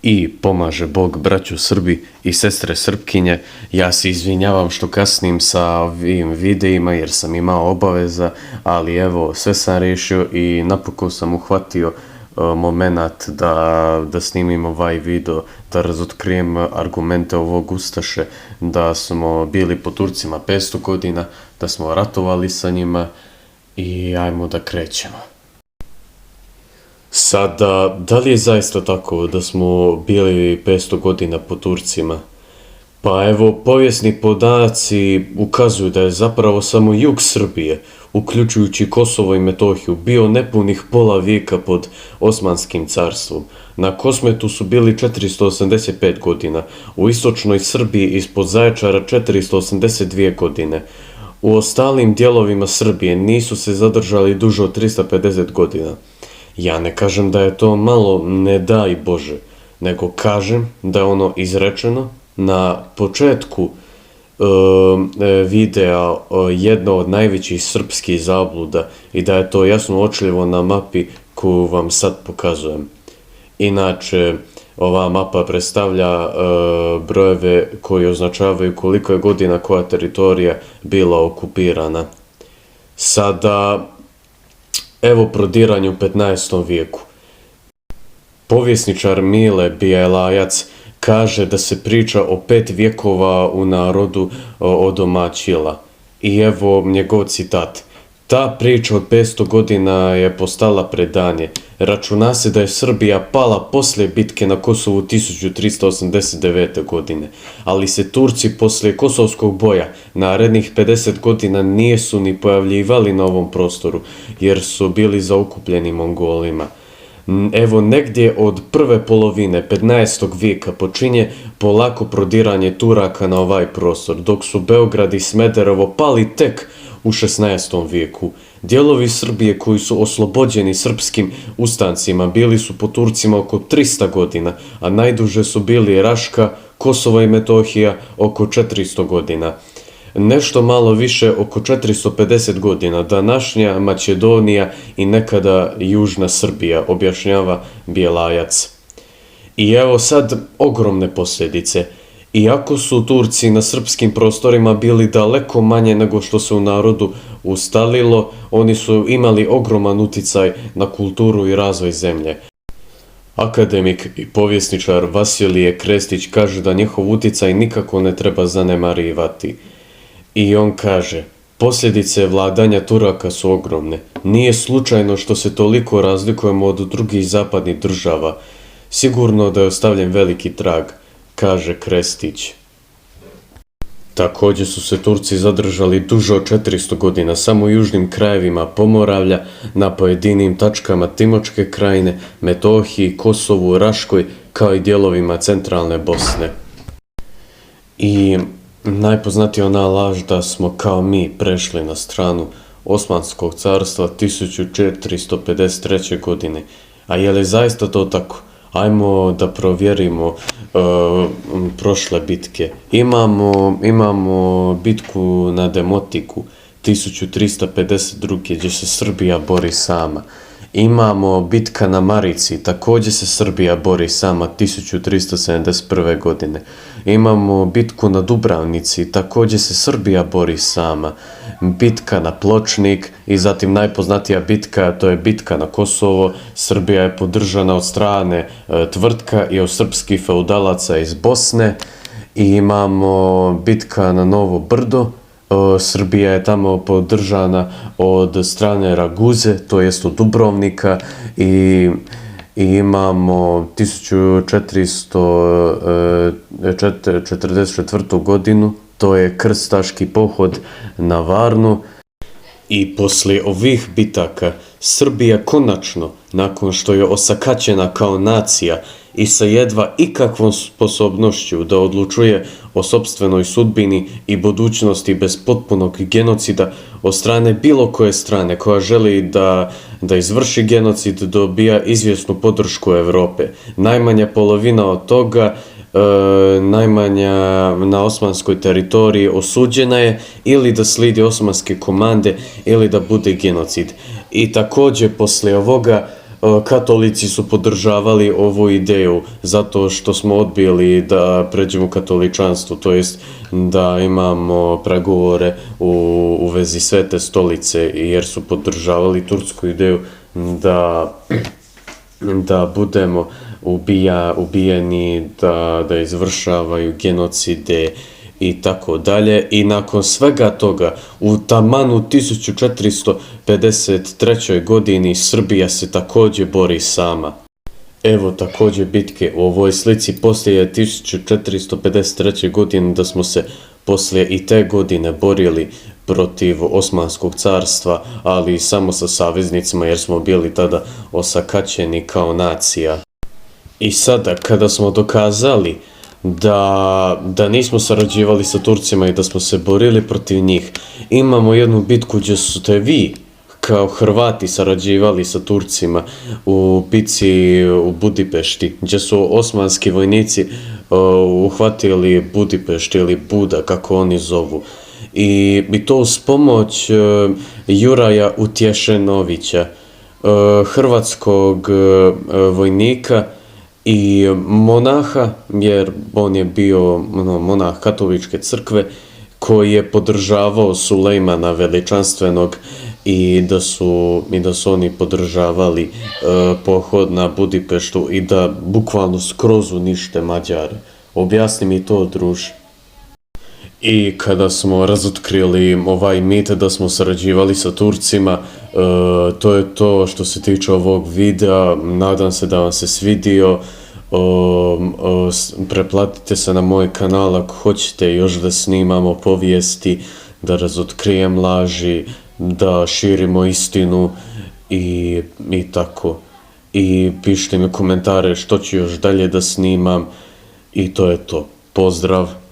i pomaže Bog braću Srbi i sestre Srpkinje. Ja se izvinjavam što kasnim sa ovim videima jer sam imao obaveza, ali evo sve sam rešio i napokon sam uhvatio moment da snimim ovaj video, da razotkrijem argumente ovog Ustaše, da smo bili po Turcima 500 godina, da smo ratovali sa njima i ajmo da krećemo. Sada, da li je zaista tako da smo bili 500 godina po Turcima? Pa evo, povijesni podaci ukazuju da je zapravo samo jug Srbije, uključujući Kosovo i Metohiju, bio nepunih pola vijeka pod Osmanskim carstvom. Na Kosmetu su bili 485 godina, u istočnoj Srbiji ispod Zaječara 482 godine. U ostalim dijelovima Srbije nisu se zadržali duže od 350 godina. Ja ne kažem da je to malo, ne daj Bože, nego kažem da je ono izrečeno na početku videa jedno od najvećih srpskih zabluda i da je to jasno uočljivo na mapi koju vam sad pokazujem. Inače, ova mapa predstavlja brojeve koji označavaju koliko je godina koja teritorija bila okupirana. Sada, evo prodiranje u 15. vijeku. Povjesničar Mile Bijelajac kaže da se priča o 5 vjekova u narodu odomaćila. I evo njegov citat. Ta priča od 500 godina je postala predanje. Računa se da je Srbija pala poslije bitke na Kosovu 1389. godine, ali se Turci poslije kosovskog boja narednih 50 godina nisu ni pojavljivali na ovom prostoru, jer su bili zaokupljeni Mongolima. Evo negdje od prve polovine 15. vijeka počinje polako prodiranje Turaka na ovaj prostor, dok su Beograd i Smederevo pali tek u 16. vijeku. Dijelovi Srbije koji su oslobođeni srpskim ustancima bili su po Turcima oko 300 godina, a najduže su bili Raška, Kosovo i Metohija oko 400 godina. Nešto malo više oko 450 godina današnja Makedonija i nekada Južna Srbija, objašnjava Bijelajac. I evo sad ogromne posljedice. Iako su Turci na srpskim prostorima bili daleko manje nego što se u narodu ustalilo, oni su imali ogroman uticaj na kulturu i razvoj zemlje. Akademik i povjesničar Vasilije Krestić kaže da njihov uticaj nikako ne treba zanemarivati. I on kaže, posljedice vladanja Turaka su ogromne. Nije slučajno što se toliko razlikujemo od drugih zapadnih država. Sigurno da je ostavljen veliki trag, kaže Krestić. Također su se Turci zadržali duže od 400 godina samo u južnim krajevima Pomoravlja, na pojedinim tačkama Timočke krajine, Metohiji, Kosovu, Raškoj, kao i dijelovima centralne Bosne. I najpoznatija ona laž da smo kao mi prešli na stranu Osmanskog carstva 1453. godine. A je li zaista to tako? Ajmo da provjerimo prošle bitke. Imamo bitku na Demotiku 1352. gdje se Srbija bori sama. Imamo bitka na Marici, također se Srbija bori sama 1371. godine. Imamo bitku na Dubravnici, također se Srbija bori sama. Bitka na Pločnik i zatim najpoznatija bitka, to je bitka na Kosovo. Srbija je podržana od strane Tvrtka i od srpskih feudalaca iz Bosne. I imamo bitka na Novo Brdo. Srbija je tamo podržana od strane Raguze, to jest od Dubrovnika, i imamo 1444. godinu, to je krstaški pohod na Varnu. I poslije ovih bitaka Srbija konačno, nakon što je osakaćena kao nacija i sa jedva ikakvom sposobnošću da odlučuje o sopstvenoj sudbini i budućnosti bez potpunog genocida od strane bilo koje strane koja želi da izvrši genocid, dobija izvjesnu podršku Europe. Najmanja polovina od toga, najmanja na osmanskoj teritoriji, osuđena je ili da slijedi osmanske komande ili da bude genocid. I također poslije ovoga katolici su podržavali ovu ideju zato što smo odbili da pređemo u katoličanstvo, to jest da imamo pregovore u vezi Svete stolice, jer su podržavali tursku ideju da budemo ubijeni, da izvršavaju genocide i tako dalje. I nakon svega toga, u taman u 1453. godini Srbija se također bori sama. Evo također bitke u ovoj slici. Poslije 1453. godine da smo se poslije i te godine borili protiv Osmanskog carstva, ali samo sa saveznicima jer smo bili tada osakaćeni kao nacija. I sada kada smo dokazali da nismo sarađivali sa Turcima i da smo se borili protiv njih, imamo jednu bitku gdje ste vi kao Hrvati sarađivali sa Turcima u bici u Budimpešti, gdje su osmanski vojnici uhvatili Budimpešt ili Buda, kako oni zovu. I to uz pomoć Juraja Utješenovića, hrvatskog vojnika i monaha, jer on je bio monah katoličke crkve, koji je podržavao Sulejmana Veličanstvenog i da su oni podržavali pohod na Budimpeštu i da bukvalno skroz unište Mađare. Objasni mi to, druže. I kada smo razotkrili ovaj mit da smo sarađivali sa Turcima, to je to što se tiče ovog videa. Nadam se da vam se svidio. Preplatite se na moj kanal ako hoćete još da snimamo povijesti, da razotkrijem laži, da širimo istinu i tako. I pišite mi komentare što ću još dalje da snimam i to je to. Pozdrav!